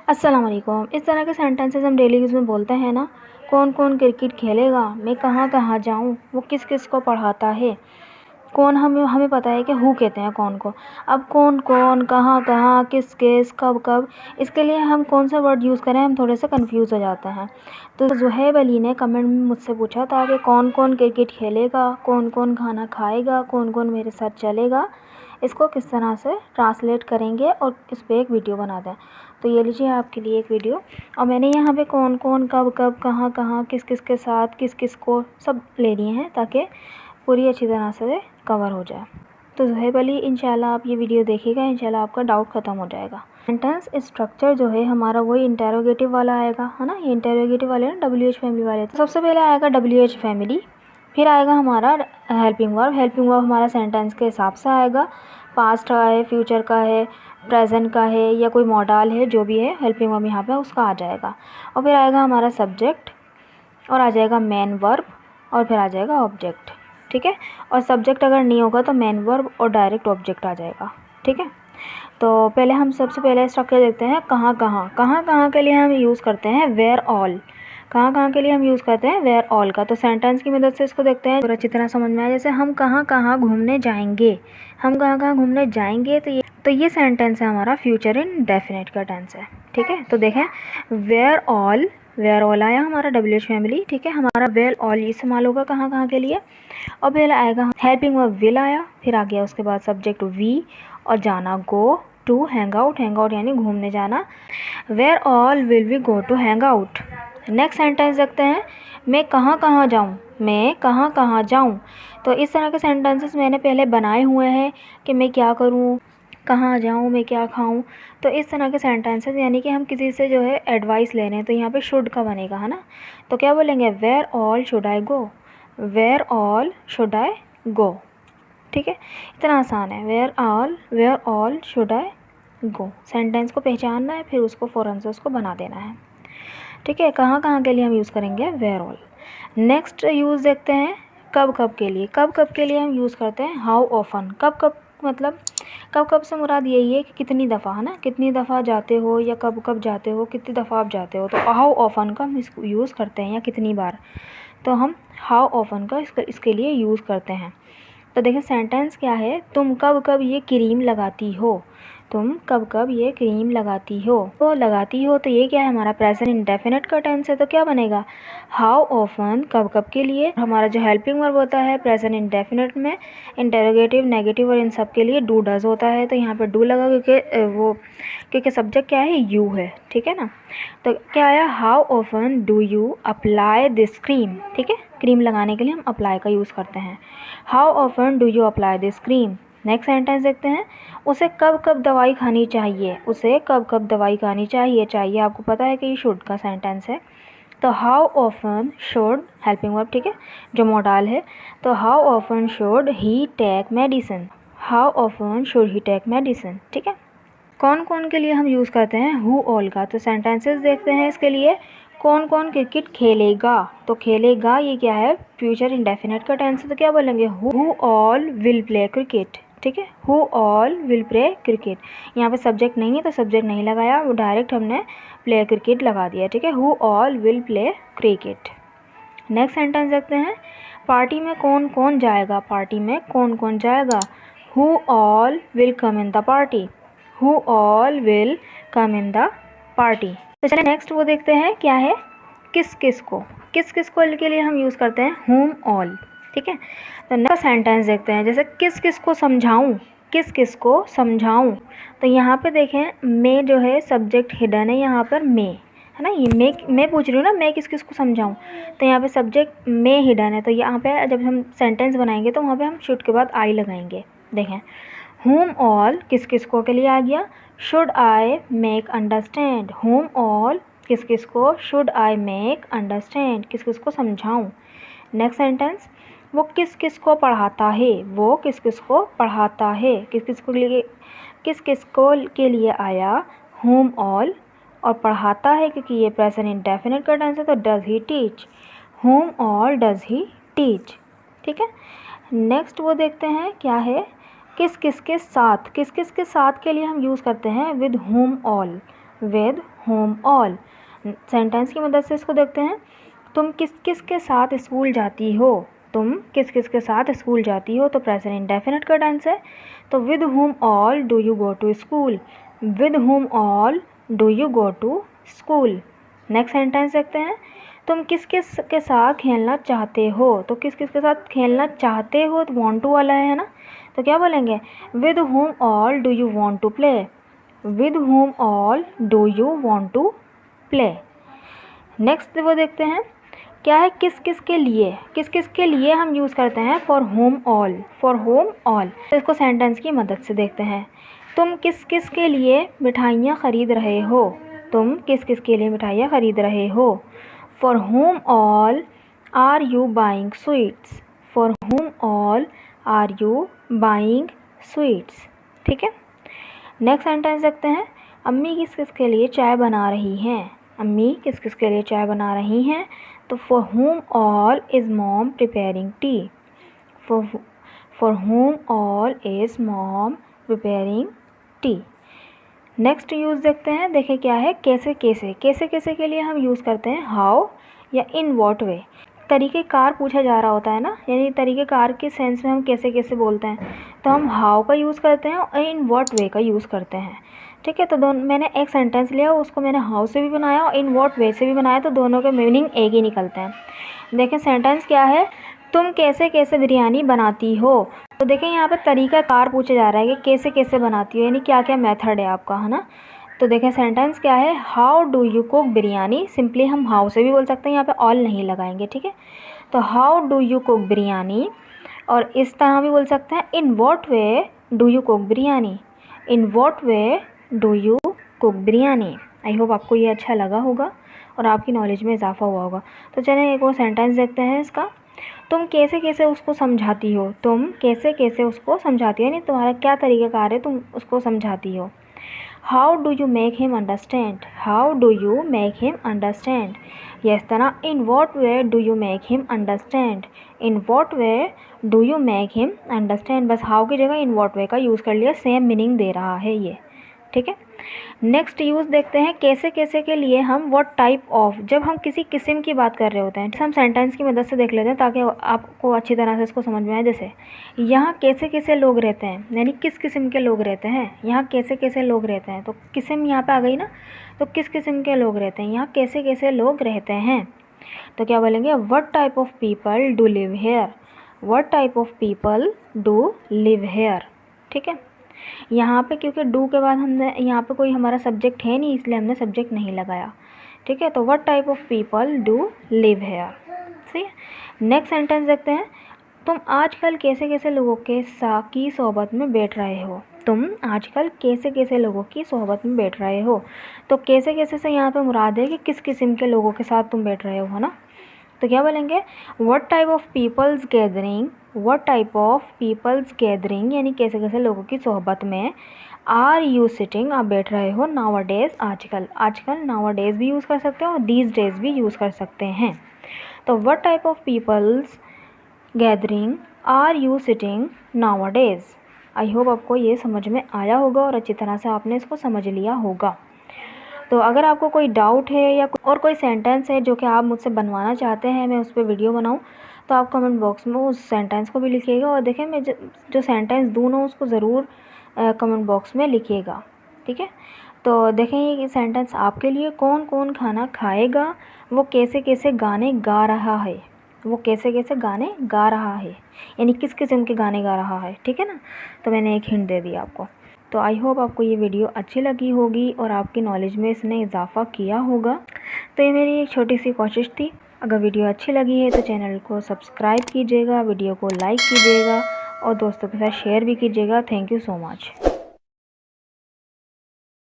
अस्सलाम वालेकुम। इस तरह के सेंटेंसेस हम डेली यूज़ में बोलते हैं ना। कौन कौन क्रिकेट खेलेगा, मैं कहाँ कहाँ जाऊँ, वो किस किस को पढ़ाता है। कौन हमें हमें पता है कि हु कहते हैं कौन को। अब कौन कौन, कहाँ कहाँ, किस किस, कब कब, इसके लिए हम कौन सा वर्ड यूज़ करें, हम थोड़े से कंफ्यूज हो जाते हैं। तो ज़ुहैब अली ने कमेंट में मुझसे पूछा था कि कौन कौन क्रिकेट खेलेगा, कौन कौन खाना खाएगा, कौन कौन मेरे साथ चलेगा, इसको किस तरह से ट्रांसलेट करेंगे और इस पर एक वीडियो बना दें। तो ये लीजिए आपके लिए एक वीडियो। और मैंने यहाँ पे कौन कौन, कब कब, कहाँ कहाँ, किस किस के साथ, किस किस को, सब ले लिए हैं ताकि पूरी अच्छी तरह से कवर हो जाए। तो ज़ुहैब अली, इंशाल्लाह आप ये वीडियो देखिएगा, इंशाल्लाह आपका डाउट ख़त्म हो जाएगा। सेंटेंस स्ट्रक्चर जो है हमारा वही इंटेरोगेटिव वाला आएगा, है ना। ये इंटेरोगेटिव वाले ना WH फैमिली वाले। तो सबसे पहले आएगा WH फैमिली, फिर आएगा हमारा हेल्पिंग वर्ब। हेल्पिंग वर्ब हमारा सेंटेंस के हिसाब से आएगा, पास्ट का है, फ्यूचर का है, प्रेजेंट का है, या कोई मॉडल है, जो भी है हेल्पिंग वर्ब यहाँ पे उसका आ जाएगा। और फिर आएगा हमारा सब्जेक्ट, और आ जाएगा मेन वर्ब, और फिर आ जाएगा ऑब्जेक्ट। ठीक है। और सब्जेक्ट अगर नहीं होगा तो मेन वर्ब और डायरेक्ट ऑब्जेक्ट आ जाएगा। ठीक है। तो पहले हम सबसे पहले स्ट्रक्चर देखते हैं कहाँ कहाँ। कहाँ कहाँ के लिए हम यूज़ करते हैं वेयर ऑल। कहाँ कहाँ के लिए हम यूज़ करते हैं वेयर ऑल का। तो सेंटेंस की मदद से इसको देखते हैं और अच्छी तरह समझ में आए। जैसे हम कहाँ कहाँ घूमने जाएंगे, हम कहाँ कहाँ घूमने जाएंगे, तो ये सेंटेंस है हमारा फ्यूचर इंडेफिनिट का टेंस है। ठीक है। तो देखें वेयर ऑल आया हमारा WH फैमिली। ठीक है। हमारा वेयर ऑल इस्तेमाल होगा कहाँ कहाँ के लिए। और फिर आएगा हेल्पिंग वर्ब विल आया, फिर आ गया उसके बाद सब्जेक्ट वी, और जाना गो टू, हैंग आउट यानी घूमने जाना। Where all will we go to hang out. Next sentence देखते हैं, मैं कहाँ कहाँ जाऊँ, मैं कहाँ कहाँ जाऊँ। तो इस तरह के सेंटेंसेस मैंने पहले बनाए हुए हैं कि मैं क्या करूँ, कहाँ जाऊँ, मैं क्या खाऊँ। तो इस तरह के सेंटेंसेस यानी कि हम किसी से जो है एडवाइस ले रहे हैं, तो यहाँ पे शुड का बनेगा, है ना। तो क्या बोलेंगे, where all should I go, where all should I go. ठीक है। इतना आसान है, where all should I go. Sentence को पहचानना है, फिर उसको फ़ौरन से उसको बना देना है। ठीक है। कहाँ कहाँ के लिए हम यूज़ करेंगे वेयर ऑल। नेक्स्ट यूज़ देखते हैं कब कब के लिए। कब कब के लिए हम यूज़ करते हैं हाउ ऑफन। कब कब मतलब कब कब से मुराद यही है कि कितनी दफ़ा, है ना, कितनी दफ़ा जाते हो, या कब कब जाते हो, कितनी दफ़ा आप जाते हो। तो हाउ ऑफन का हम इसको यूज़ करते हैं, या कितनी बार, तो हम हाउ ऑफन का इसके लिए यूज़ करते हैं। तो देखिए सेंटेंस क्या है, तुम कब कब ये क्रीम लगाती हो, तुम कब कब ये क्रीम लगाती हो। तो लगाती हो, तो ये क्या है हमारा प्रेजेंट इंडेफिनिट का टेंस है, तो क्या बनेगा हाउ ऑफन, कब कब के लिए। हमारा जो हेल्पिंग वर्ब होता है प्रेजेंट इंडेफिनिट में, इंटेरोगेटिव, नेगेटिव और इन सब के लिए डू डज होता है। तो यहाँ पर डू लगा क्योंकि सब्जेक्ट क्या है, यू है। ठीक है ना। तो क्या आया, how often do you apply this cream. ठीक है। क्रीम लगाने के लिए हम अप्लाई का यूज़ करते हैं। How often do you apply this cream. Next sentence देखते हैं, उसे कब कब दवाई खानी चाहिए, उसे कब कब दवाई खानी चाहिए आपको पता है कि ये शुड का सेंटेंस है। तो how often should helping verb, ठीक है, जो मॉडल है। तो how often should he take medicine, how often should he take medicine. ठीक है। कौन कौन के लिए हम यूज़ करते हैं हु ऑल का। तो सेंटेंसेस देखते हैं इसके लिए, कौन कौन क्रिकेट खेलेगा। तो खेलेगा ये क्या है, फ्यूचर इंडेफिनिट का टेंस है। तो क्या बोलेंगे, who all will play cricket. ठीक है। Who all will play cricket. यहाँ पे सब्जेक्ट नहीं है तो सब्जेक्ट नहीं लगाया, वो डायरेक्ट हमने प्ले क्रिकेट लगा दिया। ठीक है। Who all will play cricket. Next sentence देखते हैं, पार्टी में कौन कौन जाएगा, पार्टी में कौन कौन जाएगा। Who all will come in the party, who all will come in the party. तो चलिए नेक्स्ट वो देखते हैं क्या है, किस किस को। किस किस को के लिए हम यूज़ करते हैं whom ऑल। ठीक है। तो नेक्स्ट सेंटेंस देखते हैं, जैसे किस किस को समझाऊं, किस किस को समझाऊं। तो यहाँ पे देखें मैं जो है सब्जेक्ट हिडन है, यहाँ पर मैं, है ना, ये मैं पूछ रही हूँ ना, मैं किस किस को समझाऊं। तो यहाँ पे सब्जेक्ट मैं हिडन है, तो यहाँ पे जब हम सेंटेंस बनाएंगे तो वहाँ पे हम शुड के बाद आई लगाएंगे। देखें whom ऑल किस किस को के लिए आ गया, should I make understand, whom all किस किस को, शुड आई मेक अंडरस्टैंड किस किस को समझाऊं। नेक्स्ट सेंटेंस, वो किस किस को पढ़ाता है, वो किस किस को पढ़ाता है, किस किस को के लिए आया whom ऑल, और पढ़ाता है क्योंकि ये प्रेजेंट इंडेफिनिट का टेंस है तो does he teach, whom all does he teach. ठीक है। नेक्स्ट वो देखते हैं क्या है, किस किस के साथ। किस किस के साथ के लिए हम यूज़ करते हैं with whom all, with whom all। Sentence की मदद से इसको देखते हैं। तुम किस किस के साथ स्कूल जाती हो, तुम किस किस के साथ स्कूल जाती हो, तो प्रेजेंट इंडेफिनिट का टेंस है। तो with whom all do you go to school, with whom all do you go to school। Next sentence देखते हैं। तुम किस किस के साथ खेलना चाहते हो, तो किस किस के साथ खेलना चाहते हो, तो want to वाला है ना, तो क्या बोलेंगे, with whom all do you want to play, with whom all do you want to play। Next वो देखते हैं क्या है, किस किस के लिए, किस किस के लिए हम यूज़ करते हैं for home all, for home all. तो इसको सेंटेंस की मदद से देखते हैं। तुम किस किस के लिए मिठाइयाँ ख़रीद रहे हो, तुम किस किस के लिए मिठाइयाँ ख़रीद रहे हो, for home all are you buying sweets, for home all are you buying sweets. ठीक है। नेक्स्ट सेंटेंस देखते हैं। अम्मी किस किस के लिए चाय बना रही हैं, अम्मी किस किस के लिए चाय बना रही हैं, तो for home all is mom preparing T, for home all is mom preparing T. Next use देखते हैं। देखें क्या है, कैसे कैसे, कैसे कैसे के लिए हम यूज़ करते हैं हाउ या इन वॉट वे। तरीक़ेकार पूछा जा रहा होता है ना, यानी तरीक़ेकार के सेंस में हम कैसे कैसे बोलते हैं, तो हम हाउ का यूज़ करते हैं और इन वॉट वे का यूज़ करते हैं। ठीक है। तो मैंने एक सेंटेंस लिया, उसको मैंने हाउ से भी बनाया और इन वॉट वे से भी बनाया, तो दोनों के मीनिंग एक ही निकलते हैं। देखें सेंटेंस क्या है, तुम कैसे कैसे बिरयानी बनाती हो। तो देखें यहाँ पर तरीक़ाकार पूछा जा रहा है कि कैसे कैसे बनाती हो, यानी क्या क्या मेथड है आपका, है ना। तो देखें सेंटेंस क्या है, how do you cook biryani. Simply हम हाउ से भी बोल सकते हैं, यहाँ पे ऑल नहीं लगाएंगे। ठीक है। तो how do you cook biryani, और इस तरह भी बोल सकते हैं, in what way do you cook biryani, in what way do you cook biryani. I hope आपको ये अच्छा लगा होगा और आपकी नॉलेज में इजाफा हुआ होगा। तो चलिए एक और सेंटेंस देखते हैं इसका। तुम कैसे कैसे उसको समझाती हो, तुम कैसे कैसे उसको समझाती हो, यानी तुम्हारा क्या तरीक़ाकार है, तुम उसको समझाती हो। How do you make him understand, how do you make him understand. ये इस तरह, in what way do you make him understand, in what way do you make him understand. बस हाउ की जगह इन वॉट वे का use कर लिया, same meaning दे रहा है ये। ठीक है। नेक्स्ट यूज़ देखते हैं। कैसे कैसे के लिए हम व्हाट टाइप ऑफ, जब हम किसी किस्म की बात कर रहे होते हैं, हम सेंटेंस की मदद से देख लेते हैं ताकि आपको अच्छी तरह से इसको समझ में आए। जैसे यहाँ कैसे कैसे लोग रहते हैं, यानी किस किस्म के लोग रहते हैं, यहाँ कैसे कैसे लोग रहते हैं, तो किस्म यहाँ पे आ गई ना, तो किस किस्म के लोग रहते हैं, यहाँ कैसे कैसे लोग रहते हैं, तो क्या बोलेंगे, what type of people do live here, what type of people do live here. ठीक है। यहाँ पे क्योंकि डू के बाद हमने यहाँ पे कोई हमारा सब्जेक्ट है नहीं, इसलिए हमने सब्जेक्ट नहीं लगाया। ठीक है। तो what type of people do live here. सही है। नेक्स्ट सेंटेंस देखते हैं। तुम आजकल कैसे कैसे लोगों के साथ की सोहबत में बैठ रहे हो, तुम आजकल कैसे कैसे लोगों की सोहबत में बैठ रहे हो। तो कैसे कैसे से यहाँ पे मुराद है कि किस किस्म के लोगों के साथ तुम बैठ रहे हो, है ना। तो क्या बोलेंगे, what type of peoples gathering, what type of peoples gathering, यानी कैसे कैसे लोगों की सोहबत में आर यू सिटिंग, आप बैठ रहे हो, नाउ डेज, आजकल, आजकल नाउ डेज भी यूज़ कर सकते हैं और दीज डेज भी यूज़ कर सकते हैं। तो what type of peoples gathering are you sitting nowadays. I hope आपको ये समझ में आया होगा और अच्छी तरह से आपने इसको समझ लिया होगा। तो अगर आपको कोई डाउट है या और कोई सेंटेंस है जो कि आप मुझसे बनवाना चाहते हैं, मैं उस पर वीडियो बनाऊं, तो आप कमेंट बॉक्स में उस सेंटेंस को भी लिखिएगा। और देखें मैं जो सेंटेंस दूँ ना, उसको ज़रूर कमेंट बॉक्स में लिखिएगा। ठीक है। तो देखें ये सेंटेंस आपके लिए, कौन कौन खाना खाएगा, वो कैसे कैसे गाने गा रहा है, वो कैसे कैसे गाने गा रहा है, यानी किस किस्म के गाने गा रहा है। ठीक है ना। तो मैंने एक हिंट दे दी आपको। तो आई होप आपको ये वीडियो अच्छी लगी होगी और आपकी नॉलेज में इसने इजाफ़ा किया होगा। तो ये मेरी एक छोटी सी कोशिश थी। अगर वीडियो अच्छी लगी है तो चैनल को सब्सक्राइब कीजिएगा, वीडियो को लाइक कीजिएगा और दोस्तों के साथ शेयर भी कीजिएगा। Thank you so much.